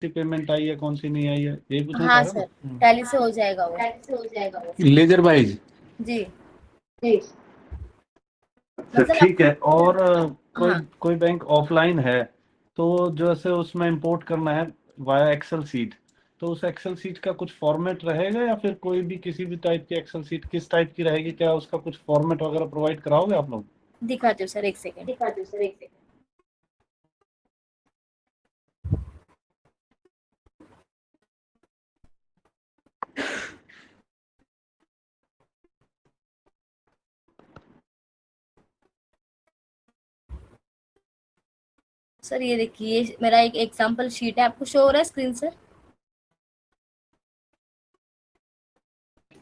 सी payment आई है, कौन सी नहीं आई है, यही पूछना हाँ चाह रहे सर, हो ना? टैली से हो जाएगा वो। Ledger wise. जी। अच्छा मतलब ठीक आपको, है। और कोई हाँ कोई बैंक ऑफलाइन है तो जैसे उसमें इंपोर्ट करना है वाया एक्सेल सीट, तो उस एक्सेल सीट का कुछ फॉर्मेट रहेगा या फिर कोई भी किसी भी टाइप की एक्सेल सीट किस टाइप की रहेगी, क्या उसका कुछ फॉर्मेट वगैरह प्रोवाइड कराओगे आप लोग? दिखाती हूँ सर, एक सेकेंड। सर ये देखिए, ये मेरा एक एग्जांपल शीट है, आपको शो हो रहा है स्क्रीन सर?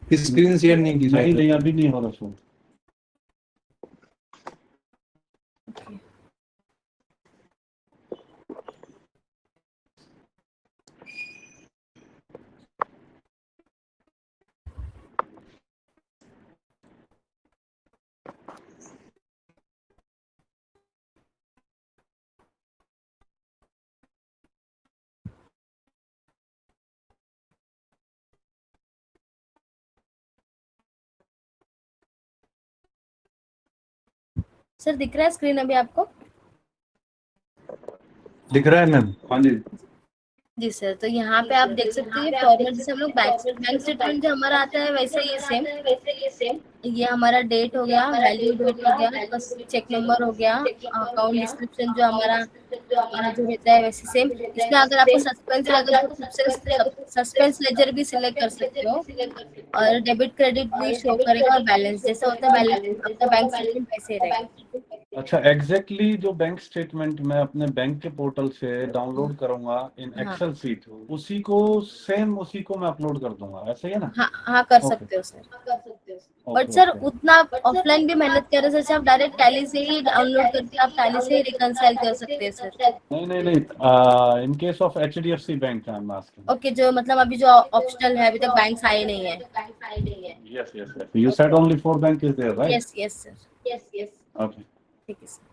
स्क्रीन शेयर नहीं की? नहीं नहीं, अभी नहीं हो रहा शो। सर दिख रहा है स्क्रीन अभी आपको? दिख रहा है मैम, हाँ जी। जी सर, तो यहाँ पे आप देख सकते हैं फॉर्मेट, जैसे हम लोग बैंक बैंक स्टेटमेंट जो हमारा आता है वैसे ही सेम। ये हमारा डेट हो गया, वैल्यू डेट हो गया, बस चेक नंबर हो गया, अकाउंट डिस्क्रिप्शन जो हमारा जो रहता है वैसे सेम। इसमें अगर आपको सस्पेंस है, अगर तो सस्पेंस लेजर भी सिलेक्ट कर सकते हो, और डेबिट क्रेडिट भी शो करेगा, और बैलेंस जैसा होता है बैलेंस आपका बैंक स्टेटमेंट वैसे ही रहेगा। अच्छा, एग्जैक्टली जो बैंक स्टेटमेंट मैं अपने बैंक के पोर्टल से डाउनलोड करूंगा इन हाँ एक्सेल सीट, उसी को सेम उसी को मैं अपलोड कर दूंगा, ऐसे ही है ना? हाँ हाँ, कर ओके सकते हो sir. But okay sir okay. उतना ऑफलाइन भी मेहनत कर रहे सर, आप डायरेक्ट टैली से ही डाउनलोड करके आप टैली से ही रिकंसाइल कर सकते हैं सर। नहीं नहीं नहीं, in case of HDFC bank I am asking. Okay, जो मतलब अभी जो ऑप्शनल है, अभी तक बैंक्स आए नहीं है। Yes yes yes, you said only 4 bank is there right? Yes yes sir. Okay. ठीक है सर।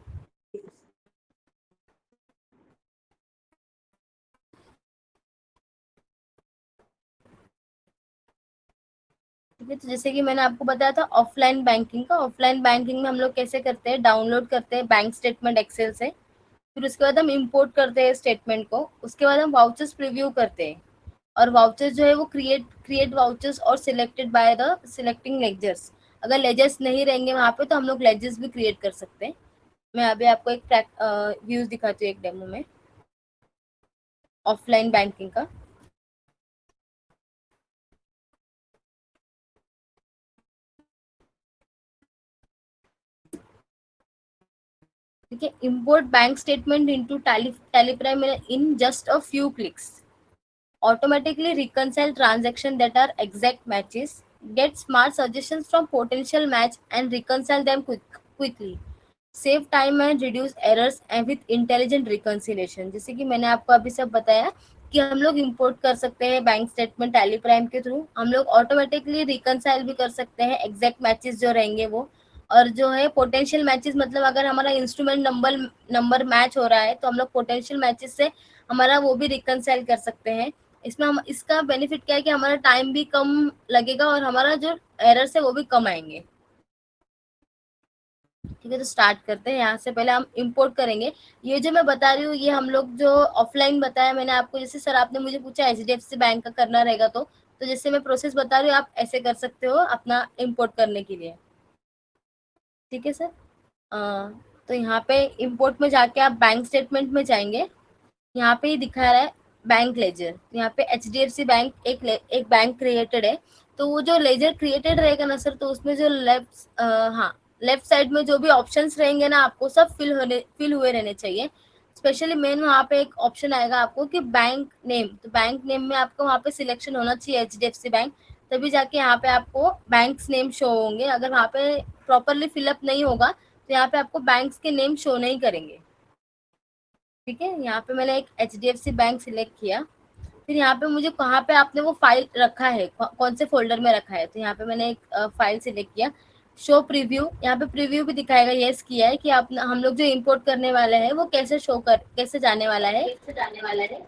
ठीक है, तो जैसे कि मैंने आपको बताया था ऑफलाइन बैंकिंग का, ऑफलाइन बैंकिंग में हम लोग कैसे करते हैं, डाउनलोड करते हैं बैंक स्टेटमेंट एक्सेल से, फिर उसके बाद हम इंपोर्ट करते हैं स्टेटमेंट को, उसके बाद हम वाउचर्स प्रीव्यू करते हैं, और वाउचर्स जो है वो क्रिएट वाउचर्स और selected by the selecting ledgers. अगर लेजर्स नहीं रहेंगे वहाँ पे तो हम लोग लेजर्स भी क्रिएट कर सकते हैं। मैं अभी आपको एक व्यूज दिखाती हूँ एक डेमो में ऑफलाइन बैंकिंग का। ठीक है, import bank statement into tally prime in just a few clicks, automatically reconcile transactions that are exact matches, get smart suggestions from potential match and reconcile them quickly, save time and reduce errors and with intelligent reconciliation। जैसे कि मैंने आपको अभी सब बताया कि हम लोग इंपोर्ट कर सकते हैं बैंक स्टेटमेंट टैली प्राइम के थ्रू, हम लोग ऑटोमेटिकली रिकंसाइल भी कर सकते हैं एग्जैक्ट मैचेस जो रहेंगे वो, और जो है पोटेंशियल मैचेस, मतलब अगर हमारा इंस्ट्रूमेंट नंबर मैच हो रहा है तो हम लोग पोटेंशियल मैचेस से हमारा वो भी रिकंसाइल कर सकते हैं। इसमें हम, इसका बेनिफिट क्या है कि हमारा टाइम भी कम लगेगा और हमारा जो एरर्स है वो भी कम आएंगे। ठीक है, तो स्टार्ट करते हैं। यहाँ से पहले हम इंपोर्ट करेंगे। ये जो मैं बता रही हूँ ये हम लोग जो ऑफलाइन बताया मैंने आपको, जैसे सर आपने मुझे पूछा HDFC बैंक का करना रहेगा तो जैसे मैं प्रोसेस बता रही हूँ आप ऐसे कर सकते हो अपना इंपोर्ट करने के लिए। ठीक है सर। तो यहाँ पे इंपोर्ट में जाके आप बैंक स्टेटमेंट में जाएंगे, यहाँ पे ही दिखा रहा है बैंक लेजर, यहाँ पे HDFC बैंक एक बैंक क्रिएटेड है, तो वो जो लेजर क्रिएटेड रहेगा ना सर, तो उसमें जो हाँ लेफ्ट साइड में जो भी ऑप्शंस रहेंगे ना आपको सब फिल हुए रहने चाहिए। स्पेशली मेन वहाँ पे एक ऑप्शन आएगा आपको कि बैंक नेम, तो बैंक नेम में आपको वहाँ पे सिलेक्शन होना चाहिए HDFC बैंक, तभी जाके यहाँ पे आपको बैंक्स नेम शो होंगे। अगर वहाँ पे प्रॉपरली फिलअप नहीं होगा तो यहाँ पे आपको बैंक्स के नेम शो नहीं करेंगे। ठीक है, यहाँ पे मैंने एक HDFC बैंक सिलेक्ट किया, फिर यहाँ पे मुझे कहाँ पे आपने वो फाइल रखा है, कौन से फोल्डर में रखा है, तो यहाँ पे मैंने एक फाइल सिलेक्ट किया। शो प्रीव्यू, यहाँ पे प्रीव्यू भी दिखाएगा, यस किया है कि आप, हम लोग जो इंपोर्ट करने वाले हैं वो कैसे जाने वाला है।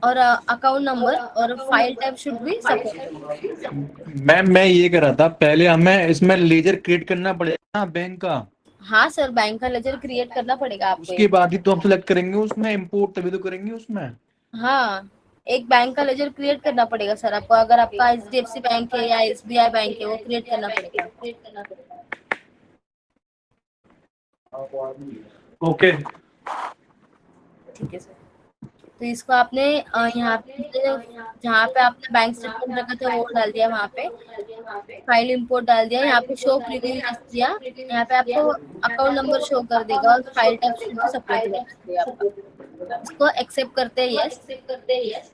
और अकाउंट नंबर और file type should be supported. Ma'am मैं ये कह रहा था, पहले हमें इसमें लेजर क्रिएट करना पड़ेगा ना बैंक का, हाँ सर, बैंक का लेजर क्रिएट करना पड़ेगा आपको उसके बाद ही तो हम सिलेक्ट करेंगे उसमें, इंपोर्ट तभी तो करेंगे उसमें। हाँ, एक बैंक का लेजर क्रिएट करना पड़ेगा सर आपको, अगर आपका HDFC बैंक है या SBI बैंक है वो क्रिएट करना पड़ेगा। ओके। ठीक है सर। तो इसको आपने यहाँ पे जहाँ पे आपने बैंक स्टेटमेंट रखा था वो डाल दिया, वहाँ पे फाइल इंपोर्ट डाल दिया, यहाँ पे शो प्रीव्यू दिया, यहाँ पे आपको अकाउंट नंबर शो कर देगा और file type should be separately आपका। इसको एक्सेप्ट करते हैं यस।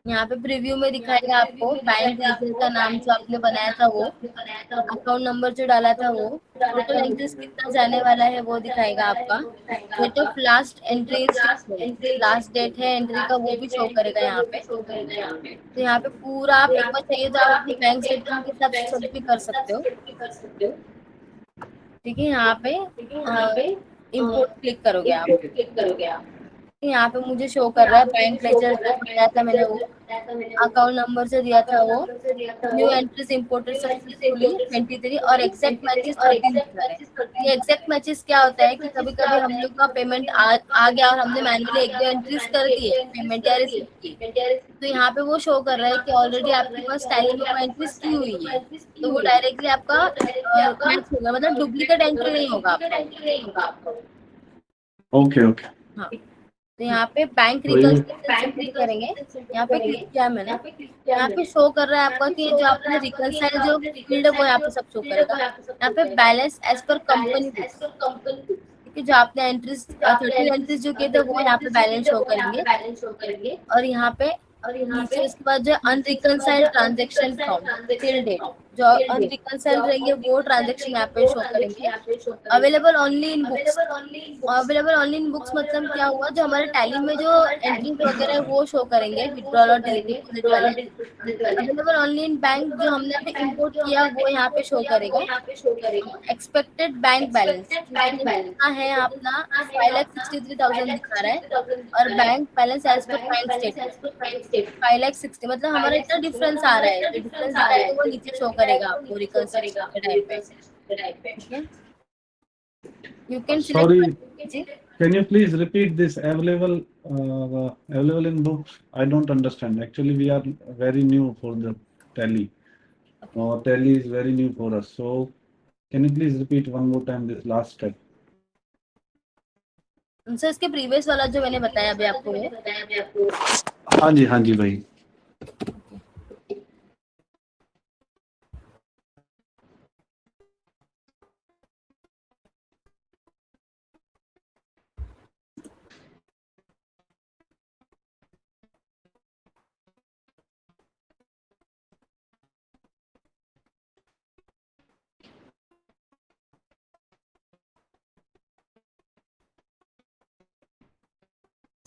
यहाँ पे प्रीव्यू में दिखाएगा आपको बैंक यूजर का नाम जो आपने बनाया था वो, अकाउंट नंबर जो डाला था वो, टोटल एंट्रीज कितना जाने वाला है वो दिखाएगा आपका, date of last entry, last date है एंट्री का वो भी शो करेगा यहाँ पे। तो यहाँ पे पूरा आप एक बार चाहिए तो आप अपने बैंक स्टेटमेंट के हिसाब से चेक भी कर सकते हो। ठीक है, यहाँ पे इंपोर्ट क्लिक करोगे आप, यहाँ पे मुझे शो कर रहा है बैंक लेजर जो बताया था मैंने वो, अकाउंट नंबर जो दिया था वो, न्यू एंट्रीज इंपोर्टेड सक्सेसफुली 23 और एग्जैक्ट मैचेस 13 दिख रहा है। ये एग्जैक्ट मैचेस क्या होता है कि कभी कभी हम लोग का पेमेंट आ गया और हमने मैन्युअली एक दो एंट्रीज कर दी है पेमेंट या रिसीव की, तो यहाँ पे वो शो कर रहा है कि ऑलरेडी आपके पास टैली में वो एंट्रीज की हुई है, तो वो डायरेक्टली आपका मैच होगा, मतलब डुप्लीकेट एंट्री नहीं होगा आपका। Okay okay. हाँ, तो यहाँ पे बैंक तो ये रिकंसिलिएशन क्लिक करेंगे, यहाँ पे क्लिक किया मैंने, यहाँ पे शो कर रहा है आपका कि जो आपने रिकंसाइल जो फील्ड है वो यहाँ पे सब शो करेगा। यहाँ पे balance as per company books, ठीक है, जो आपने एंट्रीज 13 एंट्रीज जो किए थे वो यहाँ पे बैलेंस शो करेंगे, और यहाँ पे नीचे उसके बाद जो अनरिकंसाइल्ड ट्रांजेक्शन काउंट टिल डेट, जो अनरिकंसाइल्ड रहेंगे वो ट्रांजेक्शन यहाँ पे शो करेंगे। Available only in books, available only in books मतलब क्या हुआ, जो हमारे टैली में जो एंट्रीज वगैरह है वो शो करेंगे, विड्रॉल और डिपॉजिट वाले। अवेलेबल ओनली इन बैंक जो हमने अभी इंपोर्ट किया वो यहाँ पे शो करेगा। एक्सपेक्टेड बैंक बैलेंस कितना है अपना, 5,63,000 दिखा रहा है, और bank balance as per bank statement 5,60,000, मतलब हमारा इतना डिफरेंस आ रहा है, जो डिफरेंस दिखा है वो नीचे शो करेगा आपको रिकंसिलिएशन के टाइम पे। ठीक है, you can Sorry, select can you please repeat this available available in books? I don't understand. Actually, we are very new for the Tally. Tally is very new for us. So, can you please repeat one more time this last step? Sir इसके previous वाला जो मैंने बताया अभी आपको वो, हाँ जी भाई।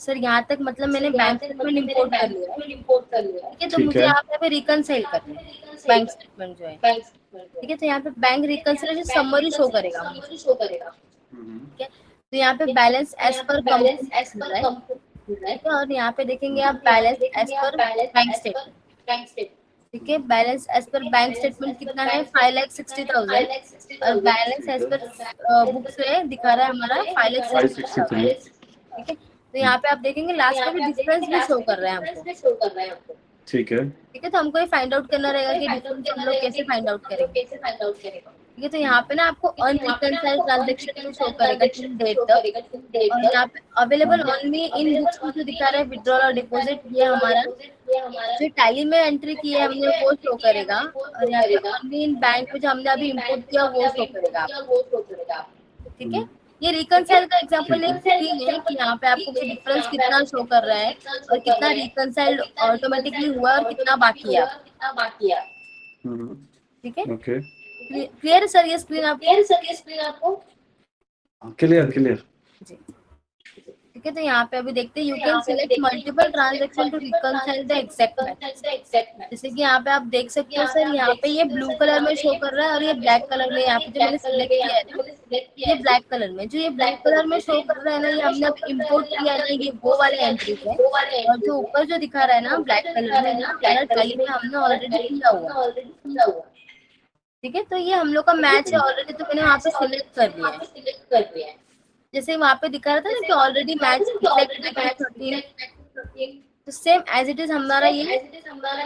सर यहाँ तक मतलब मैंने बैंक स्टेटमेंट इंपोर्ट कर लिया है, ठीक है, तो ठीक मुझे है। यहाँ पे रिकंसाइल करना है बैंक स्टेटमेंट जो है, ठीक है, तो यहाँ पे बैंक रिकंसिलिएशन समरी शो करेगा, ठीक है, तो यहाँ पे बैलेंस एज पर कंपनी, ठीक है, और यहाँ पे देखेंगे आप balance as per bank statement, ठीक है, balance as per bank statement कितना है 5,60,000, और बैलेंस एज पर बुक से दिखा रहा है हमारा 5,63,000, ठीक है, तो यहाँ पे आप देखेंगे लास्ट में भी डिफरेंस भी शो कर रहा है हमको, ठीक है। ठीक है, तो हमको ये फाइंड आउट करना रहेगा कि डिफरेंस हम लोग कैसे फाइंड आउट करेंगे, ठीक है, तो यहाँ पे ना आपको अनरिकंसाइल्ड ट्रांजेक्शन शो करेगा टिल डेट तक, और यहाँ पे अवेलेबल ओनली इन बुक्स में जो दिखा रहा है विड्रॉल और डिपॉजिट, ये हमारा जो टैली में एंट्री की है हमने वो शो करेगा, और यहाँ पे ओनली इन बैंक में जो हमने अभी इंपोर्ट किया वो शो करेगा, ठीक है। ये रिकंसाइल का एग्जांपल एक स्क्रीन है कि यहाँ पे आपको डिफरेंस कितना शो कर रहा है और कितना रिकंसाइल ऑटोमेटिकली हुआ और कितना बाकी है, ठीक है, ओके। क्लियर है सर ये स्क्रीन आपको? क्लियर जी, ठीक ठीक है, तो यहाँ पे अभी देखते हैं, you can select multiple transaction to reconcile the exact match. जैसे कि यहाँ पे आप देख सकते हो सर, यहाँ पे ये ब्लू कलर में शो कर रहा है और ये ब्लैक कलर में, यहाँ पे जो मैंने सिलेक्ट किया है ना, ये ब्लैक कलर में, जो ये ब्लू कलर में शो कर रहा है ना, ये हमने अब इम्पोर्ट किया है ना, ये वो वाले एंट्रीज है। और जो ऊपर जो दिखा रहा है ना ब्लैक कलर में ना, हमारा टैली में हमने ऑलरेडी किया हुआ है। ठीक है, तो ये हम लोग का मैच है ऑलरेडी, तो मैंने वहाँ पे सिलेक्ट कर लिया है। जैसे वहाँ पे दिखा रहा था ना कि ऑलरेडी मैच सिलेक्ट 13, तो सेम एज इट इज हमारा ये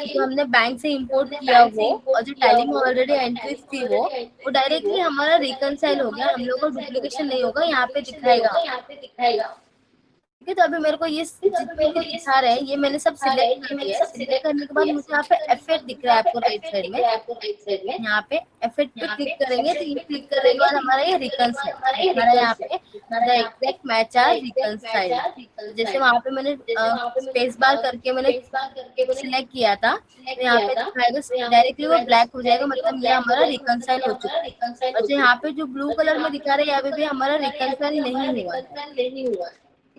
जो हमने बैंक से इंपोर्ट किया वो, और जो टैली में ऑलरेडी एंट्रीज थी वो डायरेक्टली हमारा रिकंसाइल हो गया, हम लोग को डुप्लीकेशन नहीं होगा, यहाँ पे दिखाएगा। ठीक है, तो अभी मेरे को ये जितने भी दिखा रहे हैं ये मैंने सब सिलेक्ट कर लिया है। सिलेक्ट करने के बाद मुझे यहाँ पे इफेक्ट दिख रहा है आपको राइट साइड में, यहाँ पे इफेक्ट पे क्लिक करेंगे, तो ये क्लिक करने के बाद हमारा ये रिकंसाइल, हमारा यहाँ पे the exact match are reconcile. जैसे वहाँ पे मैंने स्पेस बार करके मैंने सिलेक्ट किया था, तो यहाँ पे दिखाएगा डायरेक्टली वो ब्लैक हो जाएगा, मतलब ये हमारा रिकंसाइल हो चुका है। और जो यहाँ पे जो ब्लू कलर में दिखा रहा है, यहाँ पे भी हमारा रिकंसाइल नहीं हुआ।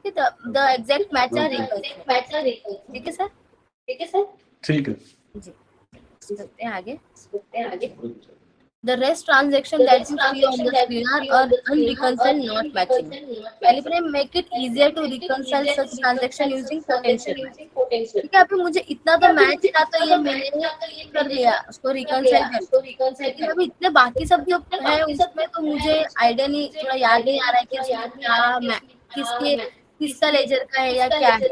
ठीक है, the exact match are reconcile. ठीक है सर, ठीक है जी, करते हैं आगे। The rest transaction that you see on the screen are unreconciled, not matching. पहले पर make it easier to reconcile such transaction using potential match. ठीक है, अभी मुझे इतना तो मैच था, तो ये मैंने कर दिया उसको रिकंसाइल कर। लेकिन अभी इतने बाकी सब जो है उसमें तो मुझे आइडिया नहीं, थोड़ा याद नहीं आ रहा है कि किसका लेजर का है या क्या है।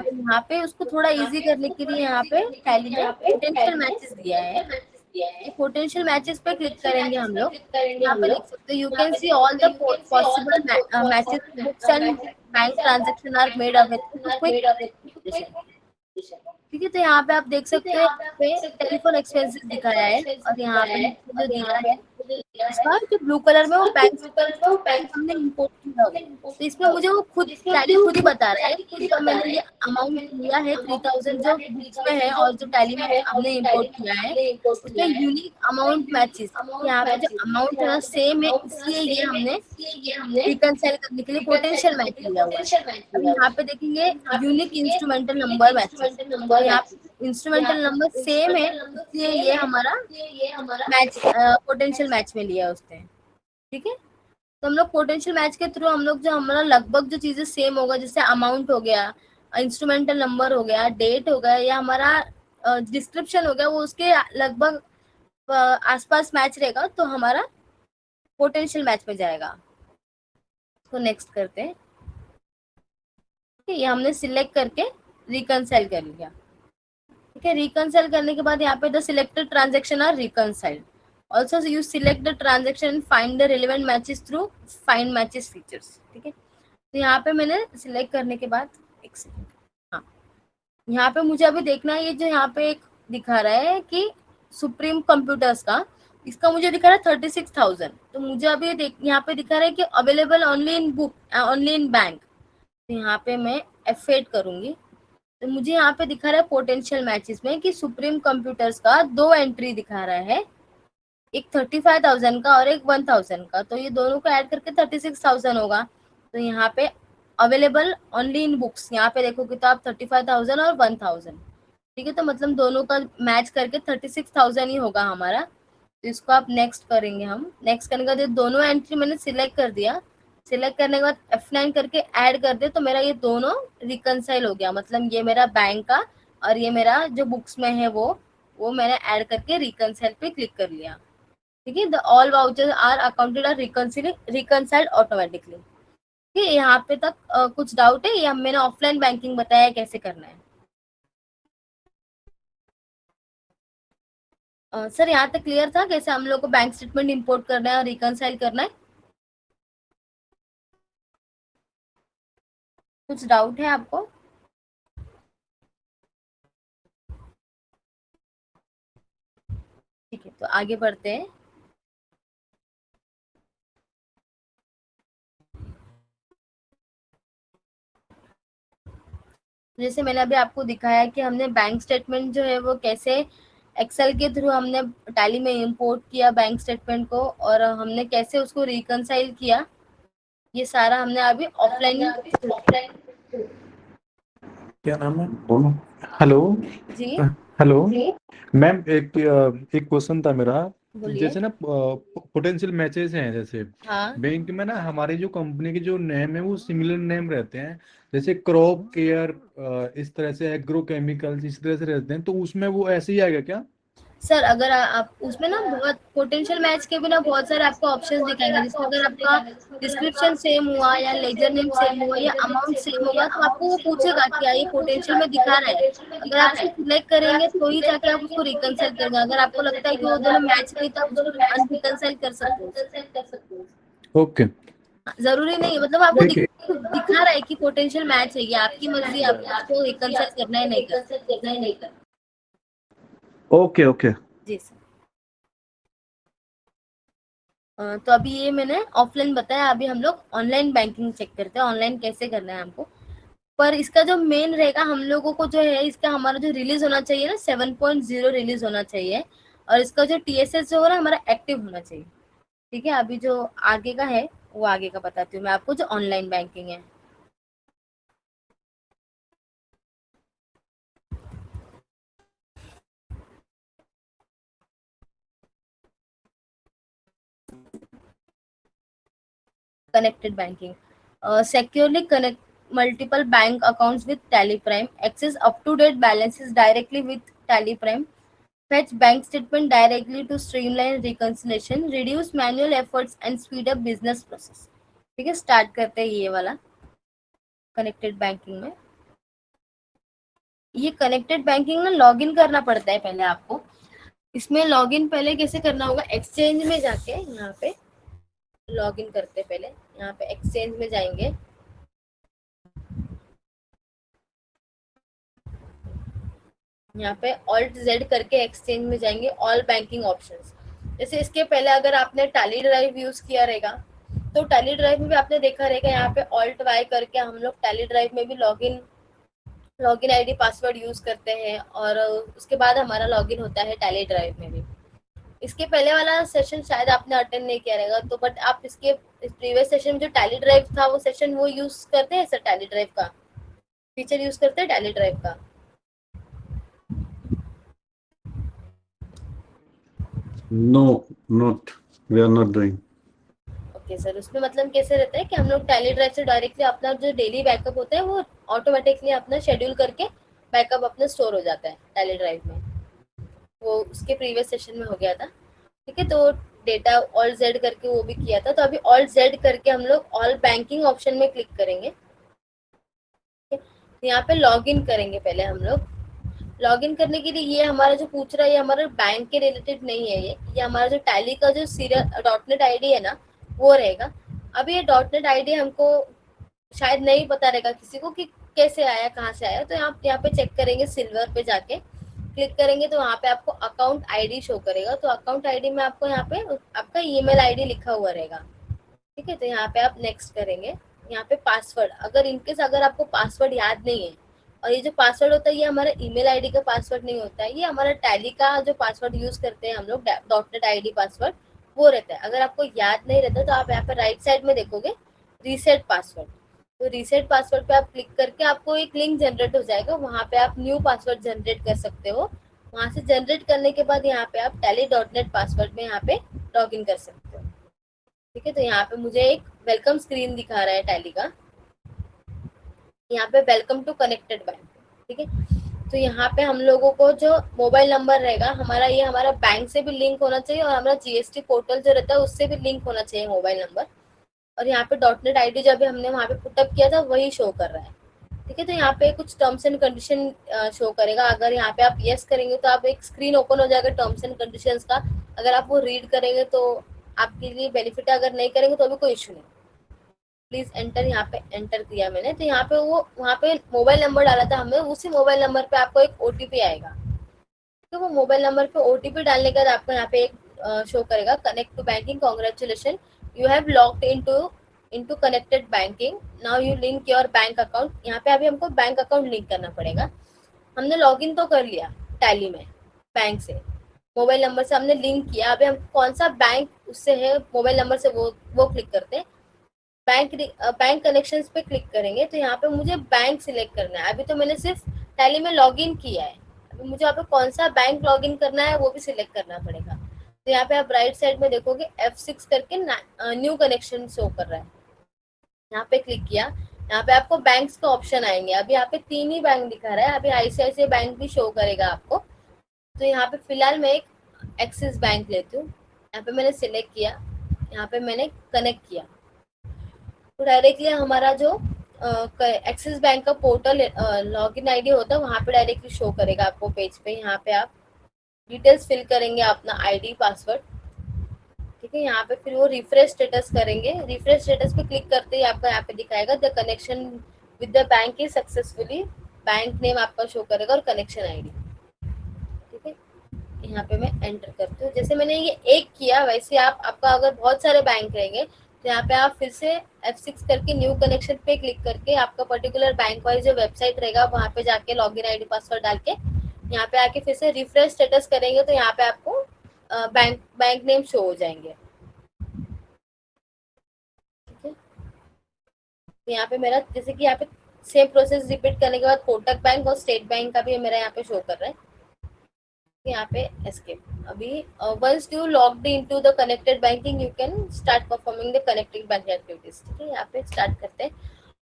तो यहाँ पे उसको थोड़ा इजी करने के लिए यहाँ पे टैली में पोटेंशियल मैचेस दिया है। पोटेंशियल मैचेस पे क्लिक करेंगे हम लोग, यहाँ पे देख सकते हो, you can see all the possible matches, books and bank transaction are made available. ठीक है, तो यहाँ पे आप देख सकते हो टेलीफोन एक्सपेंसेस दिखाया है, और यहाँ पे जो दिया है इसका जो ब्लू कलर में वो बैंक हमने इंपोर्ट किया हुआ, तो इसमें मुझे वो खुद ही बता रहा है कि तो मैंने ये अमाउंट लिया है 3000 जो बुक्स में है, और जो टैली में हमने इंपोर्ट किया है उसमें यूनिक अमाउंट मैचेस, यहाँ पे जो अमाउंट है सेम है, इसलिए ये हमने रिकंसाइल करने के लिए पोटेंशियल मैच लिया हुआ है। अब यहाँ पे देखेंगे यूनिक इंस्ट्रूमेंटल नंबर मैचेस, यहाँ इंस्ट्रूमेंटल नंबर सेम है, इसलिए ये हमारा मैच पोटेंशियल मैच में लिया उसने। ठीक है, तो हम लोग पोटेंशियल मैच के थ्रू हम लोग जो हमारा लगभग जो चीजें सेम होगा, जैसे अमाउंट हो गया, इंस्ट्रूमेंटल नंबर हो गया, डेट हो गया, या हमारा डिस्क्रिप्शन हो गया, वो उसके लगभग आसपास मैच रहेगा, तो हमारा पोटेंशियल मैच में जाएगा। तो नेक्स्ट करते हैं। ये हमने सिलेक्ट करके रिकंसाइल कर लिया। ठीक है, रिकंसाइल करने के बाद यहाँ पे the selected transaction are reconciled. Also you select the transaction and find the relevant matches through find matches features. ठीक है, तो यहाँ पे मैंने सिलेक्ट करने के बाद एक सेकंड, हाँ, यहाँ पे मुझे अभी देखना है, ये जो यहाँ पे एक दिखा रहा है कि सुप्रीम कंप्यूटर्स का, इसका मुझे दिखा रहा है 36,000, तो मुझे अभी यहाँ पे दिखा रहा है कि available only in book, only in bank. तो यहाँ पे मैं F8 करूंगी, तो मुझे यहाँ पे दिखा रहा है पोटेंशियल मैचेस में कि सुप्रीम कंप्यूटर्स का 2 एंट्री दिखा रहा है, एक 35,000 का और एक 1,000 का, तो ये दोनों को ऐड करके 36,000 होगा। तो यहाँ पे अवेलेबल ओनली इन बुक्स, यहाँ पे देखोगे तो आप 35,000 और 1,000। ठीक है, तो मतलब दोनों का मैच करके 36,000 ही होगा हमारा। तो इसको आप नेक्स्ट करेंगे, हम नेक्स्ट करने के बाद दोनों एंट्री मैंने सिलेक्ट कर दिया। सिलेक्ट करने के बाद F9 करके ऐड कर दे, तो मेरा ये दोनों रिकंसाइल हो गया, मतलब ये मेरा बैंक का और ये मेरा जो बुक्स में है वो मैंने ऐड करके रिकंसाइल पे क्लिक कर लिया। ठीक है, the all vouchers are accounted are reconciled automatically. ठीक है, यहाँ पे तक कुछ डाउट है? या मैंने ऑफलाइन बैंकिंग बताया कैसे करना है? सर यहाँ तक क्लियर था कैसे हम लोग को बैंक स्टेटमेंट इंपोर्ट करना है और रिकंसाइल करना है? कुछ डाउट है आपको? ठीक है, तो आगे बढ़ते हैं। जैसे मैंने अभी आपको दिखाया कि हमने बैंक स्टेटमेंट जो है वो कैसे एक्सेल के थ्रू हमने टैली में इंपोर्ट किया बैंक स्टेटमेंट को, और हमने कैसे उसको रिकंसाइल किया, ये सारा हमने अभी ऑफलाइन। क्या नाम है बोलो। हेलो। जी हेलो मैम, एक क्वेश्चन था मेरा। बोलिए। जैसे ना पोटेंशियल मैचेस हैं, जैसे हाँ बैंक में ना हमारी जो कंपनी के जो नेम है वो सिमिलर नेम रहते हैं, जैसे क्रॉप केयर, इस तरह से एग्रो केमिकल्स, इस तरह से रहते हैं, तो उसमें वो ऐसे ही आएगा क्या? सर, अगर आप उसमें ना बहुत पोटेंशियल मैच के भी ना बहुत सारे आपको ऑप्शंस दिखाएंगे, जिसमें अगर आपका डिस्क्रिप्शन सेम हुआ या लेजर नेम सेम हुआ या अमाउंट सेम होगा तो आपको वो पूछेगा कि क्या ये पोटेंशियल में दिखा रहा है। अगर आप उसे सिलेक्ट करेंगे तो ही जाके आप उसको रिकंसाइल करेंगे। अगर आपको लगता है कि वो दोनों मैच नहीं तो आप उसको अनरिकंसाइल कर सकते हो। ओके। जरूरी नहीं है, मतलब आपको ठीक है। दिखा रहा है कि पोटेंशियल मैच है, ये आपकी मर्जी है, आपको उसको रिकंसाइल करना है नहीं करना। Okay okay. जी सर। तो अभी ये मैंने ऑफलाइन बताया, अभी हम लोग ऑनलाइन बैंकिंग चेक करते हैं, ऑनलाइन कैसे करना है हमको। पर इसका जो मेन रहेगा हम लोगों को जो है, इसका हमारा जो रिलीज होना चाहिए ना 7.0 रिलीज होना चाहिए, और इसका जो टीएसएस जो हो रहा है हमारा एक्टिव होना चाहिए। ठीक है, अभी जो आगे का है वो आगे का बताती हूँ मैं आपको, जो ऑनलाइन बैंकिंग है। Connected banking. Securely connect multiple bank accounts with TallyPrime. Access up-to-date balances directly with TallyPrime. Fetch bank statement directly to streamline reconciliation, reduce manual efforts and speed up business process. ठीक है, start करते हैं ये वाला connected banking में। ये connected banking में login करना पड़ता है पहले आपको। इसमें लॉगिन पहले कैसे करना होगा, एक्सचेंज में जाके यहाँ पे लॉगिन करते पहले, यहाँ पे एक्सचेंज में जाएंगे। यहाँ पे ऑल्ट जेड करके एक्सचेंज में जाएंगे, ऑल बैंकिंग ऑप्शंस। जैसे इसके पहले अगर आपने टैली ड्राइव यूज किया रहेगा तो टैली ड्राइव में भी आपने देखा रहेगा, यहाँ पे ऑल्ट वाई करके हम लोग टैली ड्राइव में भी लॉगिन आईडी पासवर्ड यूज करते हैं, और उसके बाद हमारा लॉगिन होता है टैली ड्राइव में भी। इसके पहले वाला सेशन शायद आपने अटेंड नहीं किया रहेगा, तो बट आप इसके प्रीवियस सेशन में जो टैली ड्राइव था वो सेशन वो यूज करते हैं सर, टैली ड्राइव का फीचर यूज करते हैं टैली ड्राइव का। No, not, we are not doing. Okay sir, उसमें मतलब कैसे रहता है कि हम लोग टैली ड्राइव से डायरेक्टली अपना जो डेली बैकअप होता है वो ऑटोमेटिकली अपना शेड्यूल करके बैकअप अपना स्टोर हो जाता है टैली ड्राइव में। वो उसके प्रीवियस सेशन में हो गया था। ठीक है, तो डेटा ऑल जेड करके वो भी किया था, तो अभी ऑल जेड करके हम लोग ऑल बैंकिंग ऑप्शन में क्लिक करेंगे। यहाँ पे लॉग इन करेंगे पहले हम लोग। लॉग इन करने के लिए ये हमारा जो पूछ रहा है ये हमारा बैंक के रिलेटेड नहीं है, ये हमारा जो टैली का जो सीरियल डॉटनेट आईडी है ना वो रहेगा। अभी ये डॉटनेट आईडी हमको शायद नहीं पता रहेगा किसी को कि कैसे आया, कहाँ से आया, तो आप यहाँ पे चेक करेंगे, सिल्वर पे जाके क्लिक करेंगे तो वहाँ पे आपको अकाउंट आईडी शो करेगा। तो अकाउंट आईडी में आपको यहाँ पे आपका ईमेल आईडी लिखा हुआ रहेगा। ठीक है, तो यहाँ पे आप नेक्स्ट करेंगे। यहाँ पे पासवर्ड, अगर इनकेस अगर आपको पासवर्ड याद नहीं है, और ये जो पासवर्ड होता है ये हमारा ईमेल आईडी का पासवर्ड नहीं होता है, ये हमारा टैली का जो पासवर्ड यूज करते हैं हम लोग डॉटनेट आईडी पासवर्ड वो रहता है। अगर आपको याद नहीं रहता तो आप यहाँ पे राइट साइड में देखोगे रीसेट पासवर्ड, तो रीसेट पासवर्ड पे आप क्लिक करके आपको एक लिंक जनरेट हो जाएगा, वहाँ पे आप न्यू पासवर्ड जनरेट कर सकते हो। वहाँ से जनरेट करने के बाद यहाँ पे आप टैली.net पासवर्ड में यहाँ पे लॉग इन कर सकते हो। ठीक है, तो यहाँ पे मुझे एक वेलकम स्क्रीन दिखा रहा है टैली का, यहाँ पे वेलकम टू कनेक्टेड बैंक। ठीक है, तो यहाँ पे हम लोगों को जो मोबाइल नंबर रहेगा हमारा, ये हमारा बैंक से भी लिंक होना चाहिए और हमारा जीएसटी पोर्टल जो रहता है उससे भी लिंक होना चाहिए मोबाइल नंबर। और यहाँ पे डॉटनेट आईडी जब हमने वहाँ पे पुटअप किया था वही शो कर रहा है। ठीक है, तो यहाँ पे कुछ टर्म्स एंड कंडीशन शो करेगा। अगर यहाँ पे आप यस करेंगे तो आप एक स्क्रीन ओपन हो जाएगा टर्म्स एंड कंडीशंस का, अगर आप वो रीड करेंगे तो आपके लिए बेनिफिट है, अगर नहीं करेंगे तो भी कोई इशू नहीं। प्लीज एंटर, यहाँ पे एंटर किया मैंने, तो यहाँ पे वो वहाँ पे मोबाइल नंबर डाला था हमने, उसी मोबाइल नंबर पे आपको एक ओटीपी आएगा। तो वो मोबाइल नंबर पे ओटीपी डालने के बाद आपको यहाँ पे एक शो करेगा connect to banking, congratulation, you have logged into connected banking, now you link your bank account. यहाँ पे अभी हमको बैंक अकाउंट लिंक करना पड़ेगा। हमने लॉगिन तो कर लिया टैली में बैंक से, मोबाइल नंबर से हमने लिंक किया, अभी हम कौन सा बैंक उससे है मोबाइल नंबर से वो क्लिक करते हैं। बैंक कनेक्शंस पे क्लिक करेंगे तो यहाँ पे मुझे बैंक सिलेक्ट करना है। अभी तो मैंने सिर्फ टैली में लॉगिन किया है, अभी मुझे यहाँ पे कौन सा बैंक लॉगिन करना है वो भी सिलेक्ट करना पड़ेगा। तो यहाँ पे आप राइट साइड में देखोगे F6 करके न्यू कनेक्शन शो कर रहा है, यहाँ पे क्लिक किया। यहाँ पे आपको बैंक्स का ऑप्शन आएंगे, अभी यहाँ पे 3 ही बैंक दिखा रहा है, अभी ICICI बैंक भी शो करेगा आपको। तो यहाँ पे फिलहाल मैं एक एक्सिस बैंक लेती हूँ, यहाँ पे मैंने सिलेक्ट किया, यहाँ पे मैंने कनेक्ट किया, तो डायरेक्टली हमारा जो एक्सिस बैंक का पोर्टल लॉगिन आईडी होता है वहाँ पे डायरेक्टली शो करेगा आपको पेज पे। यहाँ पे आप डिटेल्स फिल करेंगे, अपना आईडी पासवर्ड, ठीक है। यहाँ पे फिर वो रिफ्रेश स्टेटस करेंगे, रिफ्रेश स्टेटस पे क्लिक करते ही आपका यहाँ पे दिखाएगा the connection with the bank is successfully, bank name आपका शो करेगा और कनेक्शन आईडी, ठीक है। यहाँ पे मैं एंटर करती हूँ, जैसे मैंने ये एक किया वैसे आपका अगर बहुत सारे बैंक रहेंगे तो यहाँ पे आप फिर से F6 करके न्यू कनेक्शन पे क्लिक करके आपका पर्टिकुलर बैंक वाइज जो वेबसाइट रहेगा वहाँ पे जाके लॉगिन आईडी पासवर्ड डाल के यहाँ पे आके फिर से रिफ्रेश स्टेटस करेंगे तो यहाँ पे आपको बैंक नेम शो हो जाएंगे, ठीक है। तो यहाँ पे मेरा जैसे कि यहाँ पे सेम प्रोसेस रिपीट करने के बाद कोटक बैंक और स्टेट बैंक का भी मेरा यहाँ पे शो कर रहा है, यहाँ पे एस्केप। अभी once you logged into the connected banking you can start performing the connected bank activities, ठीक है। यहाँ पे स्टार्ट करते हैं,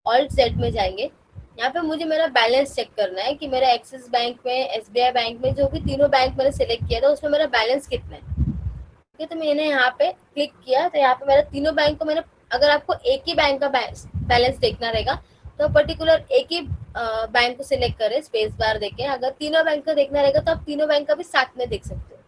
ऑल्ट जेड में जाएंगे। यहाँ पे मुझे मेरा बैलेंस चेक करना है कि मेरा एक्सिस बैंक में, SBI बैंक में, जो भी तीनों बैंक मैंने सिलेक्ट किया था उसमें मेरा बैलेंस कितना है, ठीक है। तो मैंने यहाँ पे क्लिक किया तो यहाँ पे मेरा तीनों बैंक को मैंने, अगर आपको एक ही बैंक का बैलेंस देखना रहेगा तो पर्टिकुलर एक ही बैंक को सिलेक्ट करें, स्पेस बार देके। अगर तीनों बैंक का देखना रहेगा तो आप तीनों बैंक का भी साथ में देख सकते हो।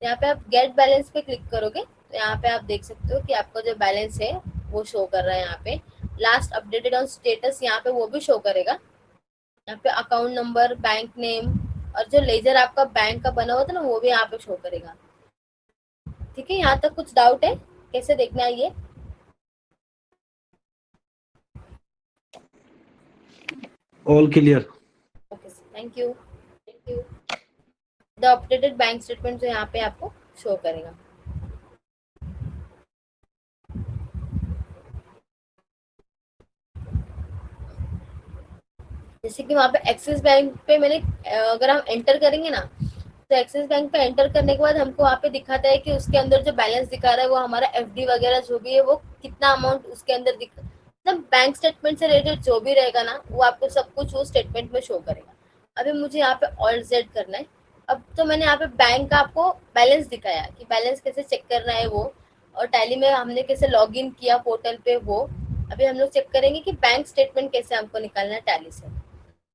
यहाँ पे आप गेट बैलेंस पे क्लिक करोगे तो यहाँ पे आप देख सकते हो कि आपका जो बैलेंस है वो शो कर रहा है। यहाँ पे लास्ट अपडेटेड ऑन स्टेटस यहाँ पे वो भी शो करेगा। यहाँ पे अकाउंट नंबर, बैंक नेम और जो लेजर आपका बैंक का बना हुआ था ना वो भी यहाँ पे शो करेगा, ठीक है। यहाँ तक कुछ डाउट है कैसे देखना है ये? All clear. Okay sir, thank you. The updated bank statement जो यहाँ पे आपको शो करेगा। जैसे कि वहाँ पे एक्सिस बैंक पे मैंने अगर हम एंटर करेंगे ना तो एक्सिस बैंक पे एंटर करने के बाद हमको वहाँ पे दिखाता है कि उसके अंदर जो बैलेंस दिखा रहा है वो हमारा FD वगैरह जो भी है वो कितना अमाउंट उसके अंदर मतलब बैंक स्टेटमेंट से रिलेटेड जो भी रहेगा ना वो आपको सब कुछ वो स्टेटमेंट में शो करेगा। अभी मुझे यहाँ पे ऑल्ट जेड करना है। अब तो मैंने यहाँ पे बैंक का आपको बैलेंस दिखाया कि बैलेंस कैसे चेक करना है वो, और टैली में हमने कैसे लॉग इन किया पोर्टल पे वो। अभी हम लोग चेक करेंगे कि बैंक स्टेटमेंट कैसे हमको निकालना है टैली से।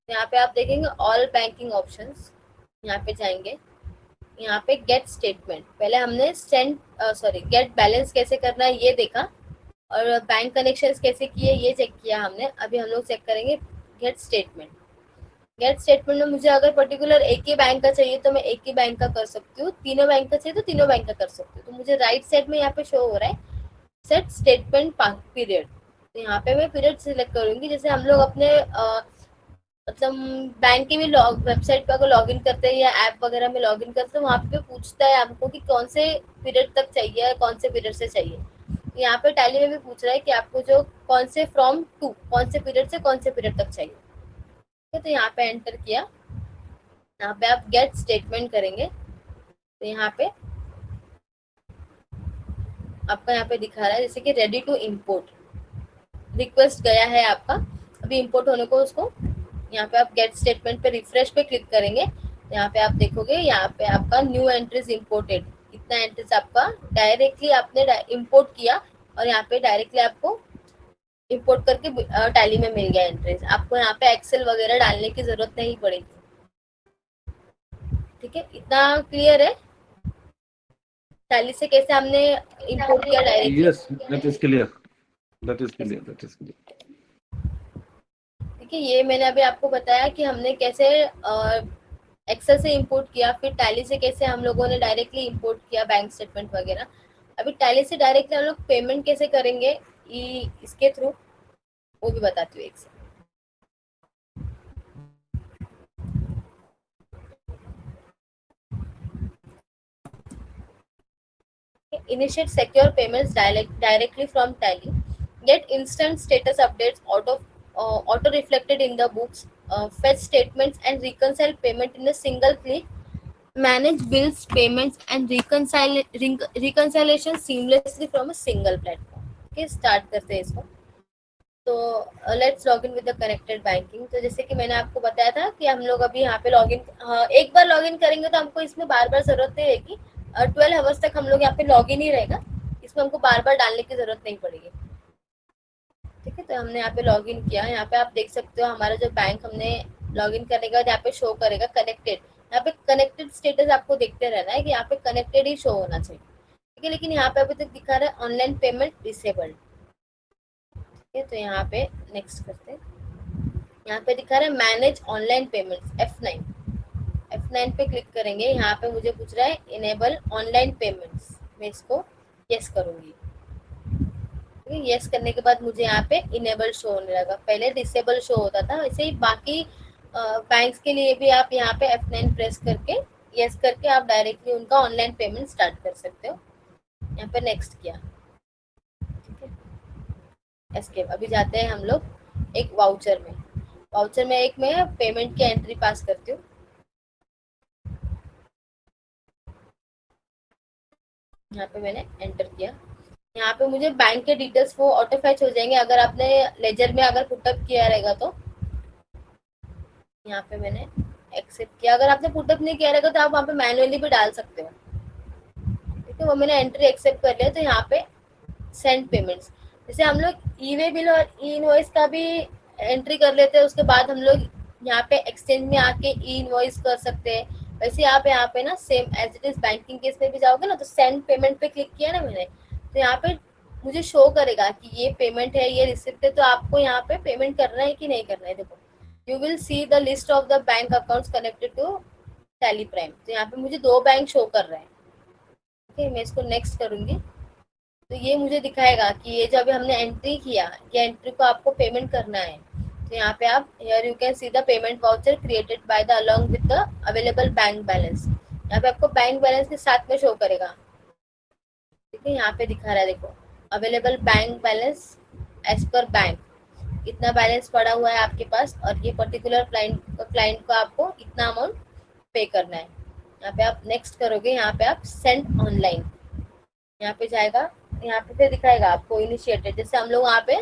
यहाँ पे आप देखेंगे ऑल बैंकिंग ऑप्शंस, यहाँ पे जाएंगे, यहाँ पे गेट स्टेटमेंट। पहले हमने गेट बैलेंस कैसे करना है ये देखा और बैंक कनेक्शंस कैसे किए ये चेक किया हमने। अभी हम लोग चेक करेंगे गेट स्टेटमेंट। गेट स्टेटमेंट में मुझे अगर पर्टिकुलर एक ही बैंक का चाहिए तो मैं एक ही बैंक का कर सकती हूँ, तीनों बैंक का चाहिए तो तीनों बैंक का कर सकती हूँ। तो मुझे राइट साइड में यहाँ पे शो हो रहा है सेट स्टेटमेंट पीरियड, तो यहाँ पे मैं पीरियड सिलेक्ट करूंगी। जैसे हम लोग अपने मतलब बैंक की भी वेबसाइट पे अगर लॉगिन करते हैं या ऐप वगैरह में लॉगिन करते हैं वहाँ पे पूछता है आपको कि कौन से पीरियड तक चाहिए, कौन से पीरियड से चाहिए। यहाँ पे टैली में भी पूछ रहा है कि आपको जो कौन से फ्रॉम टू कौन से पीरियड से कौन से पीरियड तक चाहिए, ठीक है। तो यहाँ पे एंटर किया, यहाँ पे आप गेट स्टेटमेंट करेंगे तो यहाँ पे आपका यहाँ पे दिखा रहा है जैसे कि रेडी टू इम्पोर्ट, रिक्वेस्ट गया है आपका अभी इम्पोर्ट होने को। उसको यहाँ पे आप गेट स्टेटमेंट पे रिफ्रेश पे क्लिक करेंगे, यहाँ पे आप देखोगे यहाँ पे आपका न्यू एंट्रीज इम्पोर्टेड, कितना एंट्रीज आपका डायरेक्टली आपने इम्पोर्ट किया और यहाँ पे डायरेक्टली आपको इम्पोर्ट करके टैली में मिल गया एंट्रीज। आपको यहाँ पे एक्सेल वगैरह डालने की जरूरत नहीं पड़ेगी, ठीक है। इतना क्लियर है टैली से कैसे हमने इम्पोर्ट किया directly? Yes, that is clear, that is clear, that is clear. ठीक है, ये मैंने अभी आपको बताया कि हमने कैसे एक्सेल से इंपोर्ट किया, फिर टैली से कैसे हम लोगों ने डायरेक्टली इंपोर्ट किया बैंक स्टेटमेंट वगैरह। अभी टैली से डायरेक्टली हम लोग पेमेंट कैसे करेंगे इसके थ्रू वो भी बताती हूँ एक से। Initiate secure payments directly from tally. get instant status updates, auto reflected in the books, fetch statements and reconcile payment in a single click, manage bills, payments and reconciliation seamlessly from a single platform. Okay, start करते हैं इसको. तो let's log in with the connected banking. तो जैसे कि मैंने आपको बताया था कि हम लोग अभी यहाँ पे लॉग इन, एक बार लॉग इन करेंगे तो हमको इसमें बार बार जरूरत नहीं रहेगी. 12 आवर्स तक हम लोग यहाँ पे लॉग इन ही रहेगा, इसमें हमको बार बार डालने की जरूरत नहीं पड़ेगी. ठीक है, तो हमने यहाँ पे लॉग इन किया. यहाँ पे आप देख सकते हो हमारा जो बैंक हमने लॉग इन करने के बाद यहाँ पे शो करेगा कनेक्टेड. यहाँ पे कनेक्टेड स्टेटस आपको देखते रहना है कि यहाँ पे कनेक्टेड ही शो होना चाहिए. ठीक है, लेकिन यहाँ पे अभी तक दिखा रहा है ऑनलाइन पेमेंट डिसेबल्ड. ठीक है, तो यहाँ पे नेक्स्ट करते हैं. यहाँ पे दिखा रहा है manage online payments F9. F9 पे क्लिक करेंगे. यहाँ पे मुझे पूछ रहा है इनेबल ऑनलाइन पेमेंट्स. मैं इसको यस करूंगी. यस करने के बाद मुझे यहाँ पे इनेबल शो होने लगा. पहले डिसेबल शो होता था. वैसे ही बाकी बैंक्स के लिए भी आप यहाँ पे F9 प्रेस करके यस करके आप डायरेक्टली उनका ऑनलाइन पेमेंट स्टार्ट कर सकते हो. यहाँ पे नेक्स्ट किया. ठीक है, एस्केप. अभी जाते हैं हम लोग एक वाउचर में. वाउचर में एक मैं पेमेंट की एंट्री पास करती हूँ. यहाँ पे मैंने एंटर किया. यहाँ पे मुझे बैंक के डिटेल्स वो ऑटो फैच हो जाएंगे अगर आपने लेजर में अगर पुटअप किया रहेगा तो. यहाँ पे मैंने एक्सेप्ट किया. अगर आपने पुटअप नहीं किया रहेगा तो आप वहाँ पे मैनुअली भी डाल सकते हो. ठीक है, वो मैंने एंट्री एक्सेप्ट कर लिया. तो यहाँ पे सेंड पेमेंट्स, जैसे हम लोग ई वे बिल और ई इनवॉइस का भी एंट्री कर लेते हैं, उसके बाद हम लोग यहाँ पे एक्सचेंज में आके ई इनवॉइस कर सकते हैं. वैसे आप यहाँ पे ना same as it is banking case में भी जाओगे ना तो सेंड पेमेंट पे क्लिक किया ना मैंने, तो यहाँ पे मुझे शो करेगा कि ये पेमेंट है, ये रिसिप्ट है. तो आपको यहाँ पे पेमेंट करना है कि नहीं करना है. देखो, you will see the list of the bank accounts connected to Tally Prime. तो यहाँ पे मुझे 2 बैंक शो कर रहे हैं. ठीक है, मैं इसको नेक्स्ट करूंगी. तो ये मुझे दिखाएगा कि ये जो अभी हमने एंट्री किया, ये एंट्री को आपको पेमेंट करना है. तो यहाँ पे आप here you can see the payment voucher created by the along with the available bank balance. यहाँ पे आपको बैंक बैलेंस के साथ में शो करेगा. ठीक है, यहाँ पे दिखा रहा है देखो available bank balance as per bank, इतना बैलेंस पड़ा हुआ है आपके पास और ये पर्टिकुलर क्लाइंट को आपको इतना अमाउंट पे करना है. यहाँ पे आप नेक्स्ट करोगे. यहाँ पे आप सेंड ऑनलाइन, यहाँ पे जाएगा. यहाँ पे फिर दिखाएगा आपको इनिशिएटेड. जैसे हम लोग वहाँ पे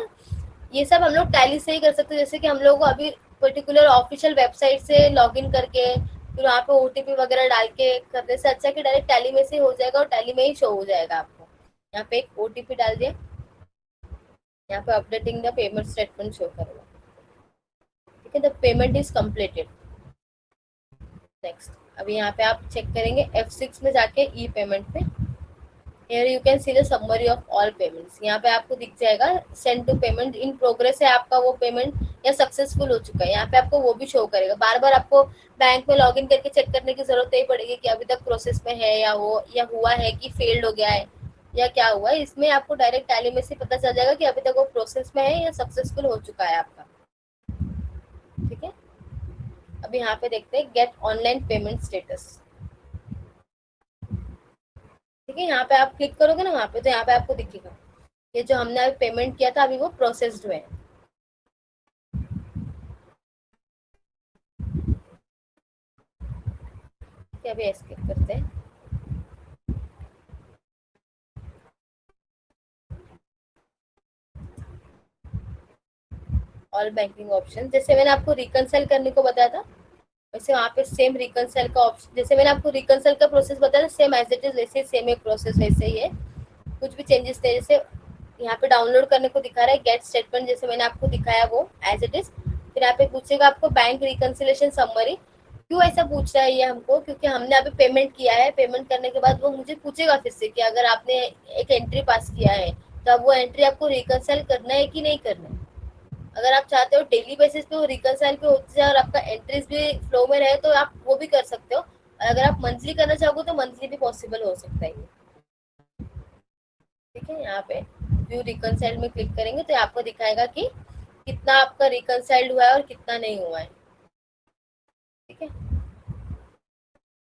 ये सब हम लोग टैली से ही कर सकते हैं. जैसे कि हम लोग को अभी पर्टिकुलर ऑफिशियल वेबसाइट से लॉगिन करके फिर वहाँ पे OTP वगैरह डाल के करने से अच्छा कि डायरेक्ट टैली में से हो जाएगा और टैली में ही शो हो जाएगा आपको. यहाँ पे एक OTP डाल दिया. यहाँ पे updating the payment statement show करेगा. ठीक है, the payment is completed. Next. अभी यहाँ पे आप चेक करेंगे F6 में जाके ई पेमेंट पे. Here you can see the summary of all payments. यहाँ पे आपको दिख जाएगा send to payment in progress है आपका वो पेमेंट या सक्सेसफुल हो चुका है. यहाँ पे आपको वो भी शो करेगा. बार बार आपको बैंक में लॉगिन करके चेक करने की जरूरत नहीं पड़ेगी कि अभी तक प्रोसेस में है या हुआ है कि फेल्ड हो गया है या क्या हुआ है. इसमें आपको डायरेक्ट टैली में से पता चल जाएगा कि अभी तक वो प्रोसेस में है या सक्सेसफुल हो चुका है आपका. ठीक है, अभी यहाँ पे देखते हैं गेट ऑनलाइन पेमेंट स्टेटस. ठीक है, यहाँ पे आप क्लिक करोगे ना वहाँ पे, तो यहाँ पे आपको दिखेगा ये जो हमने अभी पेमेंट किया था अभी वो प्रोसेस्ड हुए. अभी एस्केप करते हैं. ऑल बैंकिंग ऑप्शन, जैसे मैंने आपको रिकंसाइल करने को बताया था वैसे वहाँ पे सेम रिकंसाइल का ऑप्शन, जैसे मैंने आपको रिकंसाइल का प्रोसेस बताया सेम एज इट इज वैसे सेम एक प्रोसेस वैसे ही है. कुछ भी चेंजेस थे. जैसे यहाँ पे डाउनलोड करने को दिखा रहा है गेट स्टेटमेंट, जैसे मैंने आपको दिखाया वो एज इट इज. फिर यहाँ पे पूछेगा आपको बैंक रिकंसिलेशन समरी. क्यों ऐसा पूछ रहा है ये हमको, क्योंकि हमने अभी पेमेंट किया है. पेमेंट करने के बाद वो मुझे पूछेगा फिर से कि अगर आपने एक एंट्री पास किया है तो अब वो एंट्री आपको रिकंसाइल करना है कि नहीं करना है. अगर आप चाहते हो डेली बेसिस पे वो रिकंसाइल पे होती जाए और आपका एंट्रीज भी फ्लो में रहे तो आप वो भी कर सकते हो. और अगर आप मंथली करना चाहोगे तो मंथली भी पॉसिबल हो सकता है. ठीक है, यहाँ पे व्यू रिकंसाइल में क्लिक करेंगे तो आपको दिखाएगा कि कितना आपका रिकंसाइल्ड हुआ है और कितना नहीं हुआ है. ठीक है,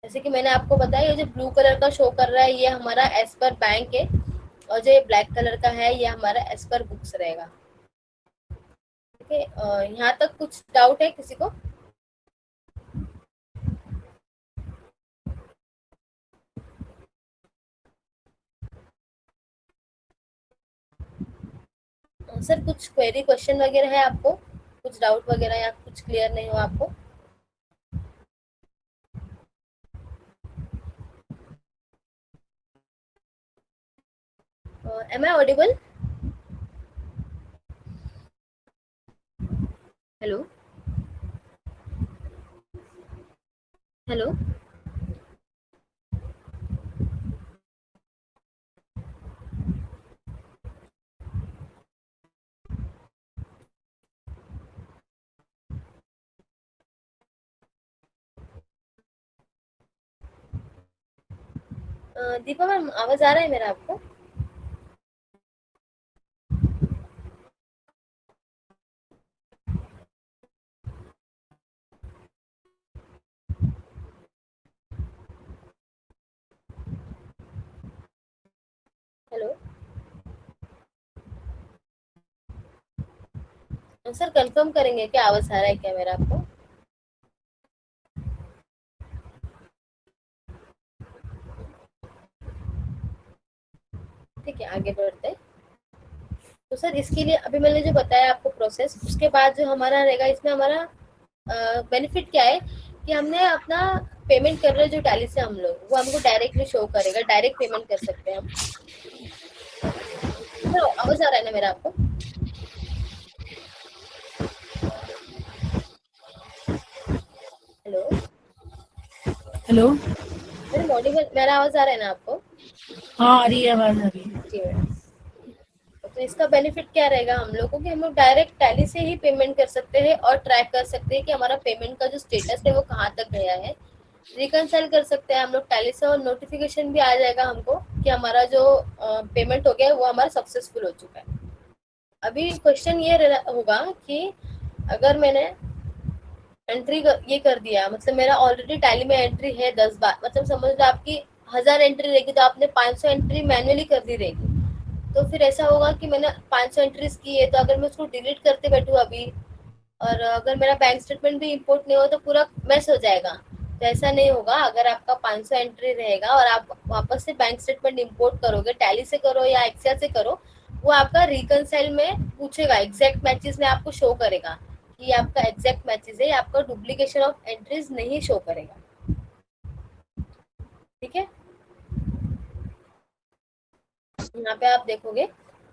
जैसे कि मैंने आपको बताया ये जो ब्लू कलर का शो कर रहा है ये हमारा एज पर बैंक है और जो ये ब्लैक कलर का है ये हमारा एज पर बुक्स रहेगा। ठीक है, यहाँ तक कुछ डाउट है किसी को? सर कुछ क्वेरी क्वेश्चन वगैरह है आपको, कुछ डाउट वगैरह या कुछ क्लियर नहीं हो आपको? Am I audible? Hello hello. Deepa ma'am आवाज आ रहा है मेरा आपको? हेलो सर, कंफर्म करेंगे क्या आवाज आ रहा है क्या मेरा आपको? ठीक है, आगे बढ़ते हैं। तो सर इसके लिए अभी मैंने जो बताया आपको प्रोसेस, उसके बाद जो हमारा रहेगा इसमें हमारा बेनिफिट क्या है कि हमने अपना पेमेंट कर रहे हैं जो टैली से हम लोग, वो हमको डायरेक्टली शो करेगा, डायरेक्ट पेमेंट कर सकते हैं हम। सर आवाज आ रहा है ना मेरा आपको? Hello hello. मैडम ऑडिबल, मेरा आवाज आ रहा है ना आपको? हाँ आ रही है, आवाज आ रही है। जी मैडम। तो इसका बेनिफिट क्या रहेगा हम लोग को कि हम लोग डायरेक्ट टैली से ही पेमेंट कर सकते हैं और ट्रैक कर सकते हैं कि हमारा पेमेंट का जो स्टेटस है वो कहाँ तक गया है, रिकंसाइल कर सकते हैं हम लोग टैली से, और नोटिफिकेशन भी आ जाएगा हमको कि हमारा जो पेमेंट हो गया है वो हमारा सक्सेसफुल हो चुका है। अभी क्वेश्चन ये होगा कि अगर मैंने ये कर दिया, मतलब मेरा ऑलरेडी टैली में एंट्री है 10 बार, मतलब समझ लो आपकी 1000 एंट्री रहेगी तो आपने 500 एंट्री मैन्युअली कर दी रहेगी। तो फिर ऐसा होगा कि मैंने 500 एंट्रीज की है, तो अगर मैं उसको डिलीट करते बैठूँ अभी, और अगर मेरा बैंक स्टेटमेंट भी इंपोर्ट नहीं हो तो पूरा मैस हो जाएगा। तो ऐसा नहीं होगा। अगर आपका 500 एंट्री रहेगा और आप वापस से बैंक स्टेटमेंट इंपोर्ट करोगे, टैली से करो या एक्सेल से करो, वो आपका रिकंसाइल में पूछेगा, एग्जैक्ट मैचेस में आपको शो करेगा कि ये आपका एग्जैक्ट मैचेस है, आपका डुप्लीकेशन ऑफ एंट्रीज नहीं शो करेगा। ठीक है, यहाँ पे आप देखोगे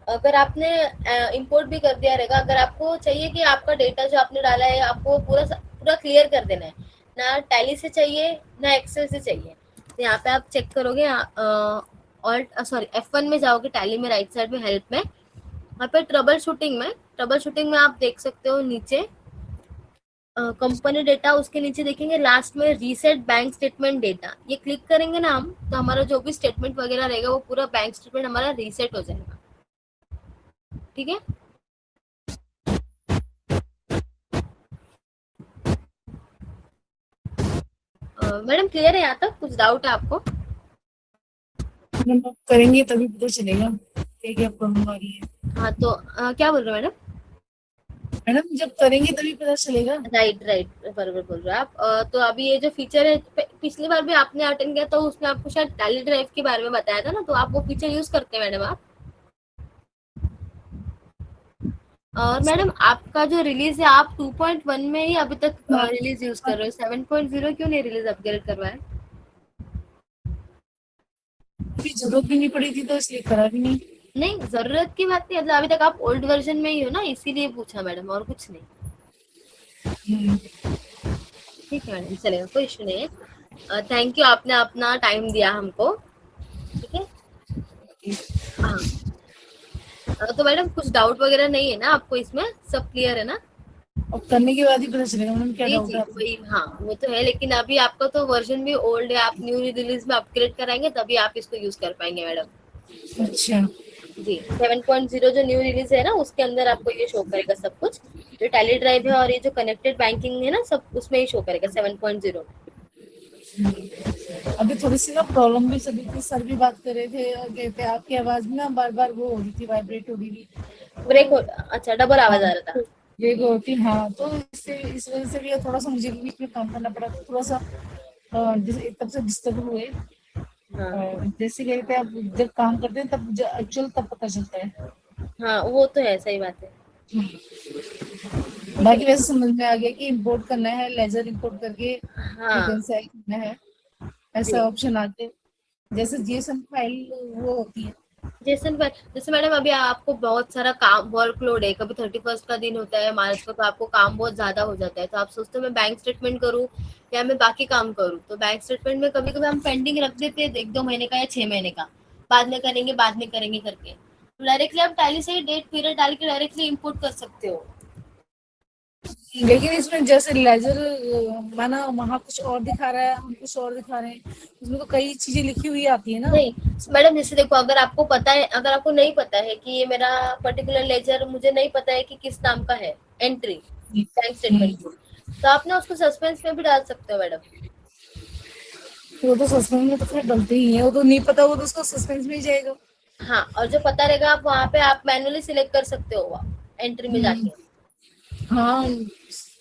अगर आपने इंपोर्ट भी कर दिया रहेगा, अगर आपको चाहिए कि आपका डेटा जो आपने डाला है आपको पूरा पूरा क्लियर कर देना है, ना टैली से चाहिए ना एक्सेल से चाहिए, तो यहाँ पे आप चेक करोगे, ऑल्ट सॉरी F1 में जाओगे, टैली में राइट साइड में हेल्प में, वहाँ पे ट्रबल शूटिंग में आप देख सकते हो नीचे कंपनी डेटा, उसके नीचे देखेंगे लास्ट में रीसेट बैंक स्टेटमेंट डेटा, ये क्लिक करेंगे ना हम, तो हमारा जो भी स्टेटमेंट वगैरह रहेगा वो पूरा बैंक स्टेटमेंट हमारा रीसेट हो जाएगा। ठीक है, मैडम क्लियर है यहाँ तक? कुछ डाउट है आपको? मैडम करेंगे तभी पता चलेगा क्या क्या प्रॉब्लम आ रही है। हाँ तो क्या बोल रहे हो मैडम? मैडम जब करेंगे तभी पता चलेगा। राइट बराबर बोल रहे हो आप। तो अभी ये जो फीचर है, पिछली बार भी आपने अटेंड किया तो उसमें आपको शायद टैली ड्राइव के बारे में बताया था ना, तो आप वो फीचर यूज करते हैं मैडम आप? और मैडम आपका जो रिलीज है आप 2.1 में ही अभी तक रिलीज यूज कर रहे हो, 7.0 क्यों नहीं रिलीज अपग्रेड करवाया? अभी जरूरत भी नहीं पड़ी थी तो इसलिए करा भी नहीं। नहीं, जरूरत की बात नहीं, मतलब अभी तक आप ओल्ड वर्जन में ही हो ना, इसीलिए पूछा मैडम, और कुछ नहीं। ठीक है मैडम, चलेगा, कोई इशू नहीं है। थैंक यू, आपने अपना टाइम दिया हमको। ठीक है, हाँ। तो मैडम कुछ डाउट वगैरह नहीं है ना आपको, इसमें सब क्लियर है ना? अब करने के बाद ही पता चलेगा मैडम क्या जी डाउट जी है। वही, हाँ वो तो है, लेकिन अभी आपका तो वर्जन भी ओल्ड है, आप न्यू रिलीज में अपग्रेड कराएंगे तभी आप इसको यूज कर पाएंगे मैडम। अच्छा जी, 7.0 जो न्यू रिलीज है ना उसके अंदर आपको ये शो करेगा सब कुछ, जो टैली ड्राइव है और ये जो कनेक्टेड बैंकिंग है ना सब उसमें ही शो करेगा 7.0। अभी थोड़ी सी ना प्रॉब्लम भी चली थी, सर भी बात कर रहे थे और कहते आपकी आवाज में ना बार बार वो हो रही थी, वाइब्रेट हो रही थी। ब्रेक हो, अच्छा डबल आवाज आ रहा था। ये होती, हाँ, तो इससे इस वजह से भी थोड़ा सा मुझे भी बीच में काम करना पड़ा, तो थोड़ा सा तब से डिस्टर्ब हुए। हाँ जैसे कहते हैं, आप जब काम करते हैं तब एक्चुअल तब पता चलता है। हाँ वो तो है, सही बात है। बाकी वैसे समझ में आ गया कि इंपोर्ट करना है, लेजर इंपोर्ट करके हाँ रिकनसाइल करना है, जी। ऐसा ऑप्शन आते, जैसे जीएसएम फाइल वो होती है। जैसे मैडम अभी आपको बहुत सारा काम वर्कलोड है, कभी 31st का दिन होता है मार्च का, तो आपको काम बहुत ज्यादा हो जाता है, तो आप सोचते हो मैं बैंक स्टेटमेंट करूँ या मैं बाकी काम करूँ। तो बैंक स्टेटमेंट में कभी कभी हम पेंडिंग रख देते हैं 1-2 महीने का या 6 महीने का, बाद में करेंगे करके। तो डायरेक्टली आप टैली से ही डेट पीरियड डाल के डायरेक्टली इम्पोर्ट कर सकते हो। लेकिन इसमें जैसे लेजर माना वहाँ कुछ और दिखा रहा है, हम कुछ और दिखा रहे हैं, उसमें तो कई चीजें लिखी हुई आती है ना। नहीं मैडम, जैसे देखो, अगर आपको पता है, अगर आपको नहीं पता है कि ये मेरा पर्टिकुलर लेजर, मुझे नहीं पता है कि किस नाम का है एंट्री बैंक स्टेटमेंट की, तो आप ना उसको सस्पेंस में भी डाल सकते हो मैडम। वो तो सस्पेंस में तो फिर डलते ही है, वो तो नहीं पता, वो तो उसको सस्पेंस में ही जाएगा। हाँ, और जो पता रहेगा आप वहाँ पे आप मैनुअली सिलेक्ट कर सकते हो एंट्री में जाके। हाँ,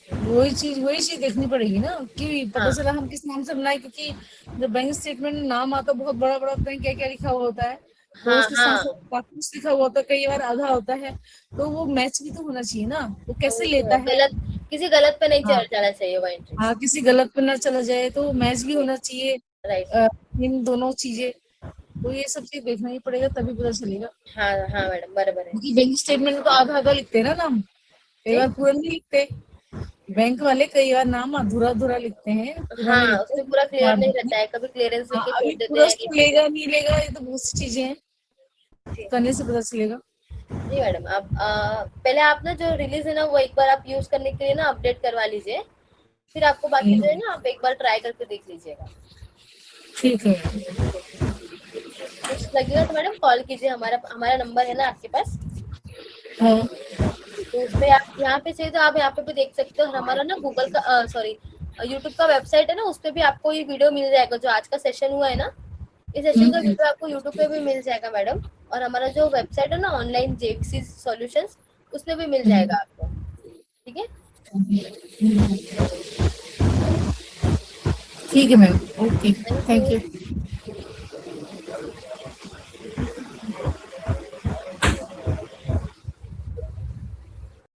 वही चीज देखनी पड़ेगी ना कि पता हाँ चला हम किस नाम से बनाए, क्योंकि जब बैंक स्टेटमेंट नाम आता है बहुत बड़ा बड़ा होता है, क्या क्या लिखा हुआ होता है, तो हाँ उसके साथ हाँ, साथ बाकी कुछ लिखा हुआ होता है, कई बार आधा होता है, तो वो मैच भी तो होना चाहिए ना, वो कैसे वो तो लेता है, है। गलत, किसी गलत पे नहीं हाँ, जाना चाहिए वो एंट्री। हाँ, किसी गलत पे ना चला जाए, तो मैच भी होना चाहिए। राइट। इन दोनों चीजें, तो ये सब चीज देखना ही पड़ेगा, तभी पता चलेगा। हाँ हाँ मैडम, बराबर है क्योंकि बैंक स्टेटमेंट में तो आधा आधा लिखते हैं ना नाम, कई जी। बार पूरा नहीं लिखते। बैंक वाले कई बार नाम अधूरा अधूरा लिखते हैं, पूरा नहीं हाँ, लिखते। उसमें पूरा क्लियर याद नहीं नहीं। रहता है, कभी क्लियरेंस हाँ, लिख के छोड़ अभी देते पूरा हैं कि उसको लेगा नहीं लेगा, ये तो बहुत सी चीजें हैं, जी। करने से पता चलेगा। जी मैडम, आप पहले आप ना जो रिलीज है ना वो एक बार आप यूज करने के लिए ना अपडेट करवा लीजिए, फिर आपको बाकी जो है ना आप एक बार ट्राई करके देख लीजिएगा। ठीक है। कुछ लगेगा तो मैडम कॉल कीजिए, हमारा हमारा नंबर है ना आपके पास, हाँ, तो उस पे आप यहाँ पे चाहिए तो आप यहाँ पे भी देख सकते हो। और हमारा ना गूगल का सॉरी यूट्यूब का वेबसाइट है ना, उस पे भी आपको ये वीडियो मिल जाएगा, जो आज का सेशन हुआ है ना, इस सेशन का वीडियो आपको यूट्यूब पे भी मिल जाएगा मैडम। और हमारा जो वेबसाइट है ना ऑनलाइन जेवीसी सॉल्यूशंस, उसमें भी मिल जाएगा आपको। ठीक है, ठीक है ma'am, okay, thank thank you. You.